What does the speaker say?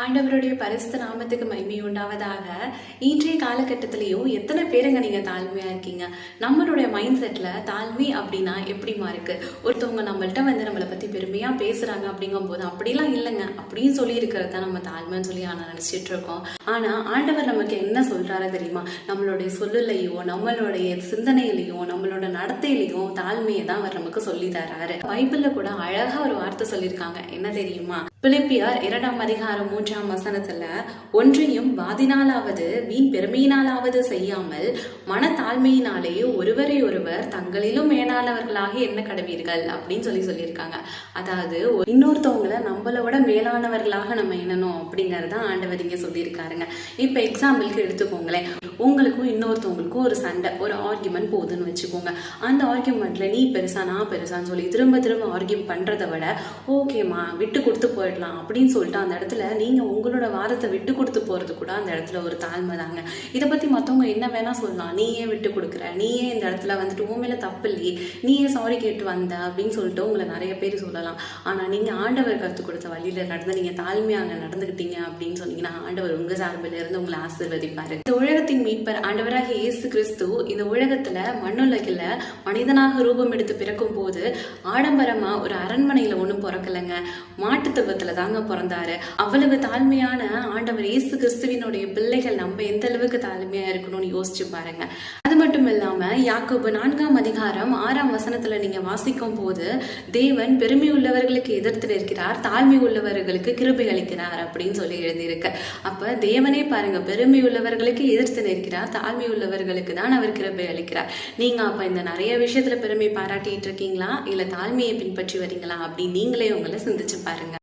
ஆண்டவருடைய பரிசுத்த நாமத்துக்கு மகிமை உண்டாவதாக. இன்றைய காலகட்டத்திலையும் எத்தனை பேருங்க நீங்க தாழ்மையா இருக்கீங்க? நம்மளுடைய மைண்ட் செட்ல தாழ்மை அப்படின்னா எப்படிமா இருக்கு? ஒருத்தவங்க நம்மள்ட்ட நம்மளை பத்தி பெருமையா பேசுறாங்க அப்படிங்கும் போது அப்படிலாம் இல்லைங்க அப்படின்னு சொல்லி இருக்கிறத நம்ம தாழ்மைன்னு சொல்லி நினைச்சிட்டு இருக்கோம். ஆனா ஆண்டவர் நமக்கு என்ன சொல்றாரு தெரியுமா? நம்மளுடைய சொல்லுலையோ, நம்மளுடைய சிந்தனையிலையோ, நம்மளோட நடத்தையிலையும் தாழ்மையை தான் அவர் நமக்கு சொல்லி தராரு. பைபிள்ல கூட அழகா ஒரு வார்த்தை சொல்லியிருக்காங்க. என்ன தெரியுமா? பிலிப்பியர் 2ஆம் அதிகாரம் 3ஆம் வசனத்துல, ஒன்றையும் வாதினாலாவது வீண் பெருமையினாலாவது செய்யாமல் மனத்தாழ்மையினாலே ஒருவரை ஒருவர் தங்களிலும் மேலானவர்களாக என்ன கடவீர்கள் அப்படின்னு சொல்லியிருக்காங்க. அதாவது இன்னொருத்தவங்களை நம்மளோட மேலானவர்களாக நம்ம எண்ணணும் அப்படிங்கறத ஆண்டவர் இங்க சொல்லியிருக்காருங்க. இப்ப எக்ஸாம்பிளுக்கு எடுத்துக்கோங்களேன், உங்களுக்கும் இன்னொருத்தவங்களுக்கும் ஒரு சண்டை, ஒரு ஆர்கியூமெண்ட் போகுதுன்னு வச்சுக்கோங்க. அந்த ஆர்கியூமெண்ட்ல நீ பெருசா நான் பெருசான்னு சொல்லி திரும்ப திரும்ப ஆர்கியூ பண்றதை விட ஓகேமா விட்டு கொடுத்து போயிடலாம் அப்படின்னு சொல்லிட்டு அந்த இடத்துல நீங்க உங்களோட வாதத்தை விட்டு கொடுத்து போறது கூட அந்த இடத்துல ஒரு தாழ்மை தாங்க. இதை பத்தி மத்தவங்க என்ன வேணா சொல்லலாம், நீ ஏன் விட்டு கொடுக்குற, நீ ஏன் இந்த இடத்துல வந்துட்டு உன் மேல தப்பு இல்லையே, நீ ஏன் சாரி கேட்டு வந்த அப்படின்னு சொல்லிட்டு உங்களை நிறைய பேர் சொல்லலாம். ஆனா நீங்க ஆண்டவர் கற்றுக் கொடுத்த வழியில நடந்து நீங்க தாழ்மையாக நடந்துகிட்டீங்க அப்படின்னு சொன்னீங்கன்னா ஆண்டவர் உங்க சார்பில் இருந்து உங்களை ஆசீர்வதிப்பாரு. இந்த உலகத்தின் மீட்பர் ஆண்டவராக இயேசு கிறிஸ்து இந்த உலகத்துல மண்ணுலகில மனிதனாக ரூபம் எடுத்து பிறக்கும் போது ஆடம்பரமா ஒரு அரண்மனையில ஒண்ணும் பிறக்கலைங்க, மாட்டு தவத்துல தாங்க பிறந்தாரு. அவ்வளவு தாழ்மையான ஆண்டவர் இயேசு கிறிஸ்துவினுடைய பிள்ளைகள் நம்ம எந்த அளவுக்கு தாழ்மையா இருக்கணும்னு யோசிச்சு பாருங்க. அது மட்டும் இல்லாம யாக்கோபு 4ஆம் அதிகாரம் 6ஆம் வசனத்துல நீங்க வாசிக்கும் போது, தேவன் பெருமை உள்ளவர்களுக்கு எதிர்த்து நிற்கிறார், தாழ்மை உள்ளவர்களுக்கு கிருபை அளிக்கிறார் அப்படின்னு சொல்லி எழுதியிருக்கு. அப்ப தேவனே பாருங்க, பெருமை உள்ளவர்களுக்கு எதிர்த்து நிற்கிறார், தாழ்மை உள்ளவர்களுக்கு தான் அவர் கிருபை அளிக்கிறார். நீங்க அப்ப இந்த நிறைய விஷயத்துல பெருமை பாராட்டிட்டு இருக்கீங்களா, இல்ல தாழ்மையை பின்பற்றி வரீங்களா அப்படின்னு நீங்களே உங்களை சிந்திச்சு பாருங்க.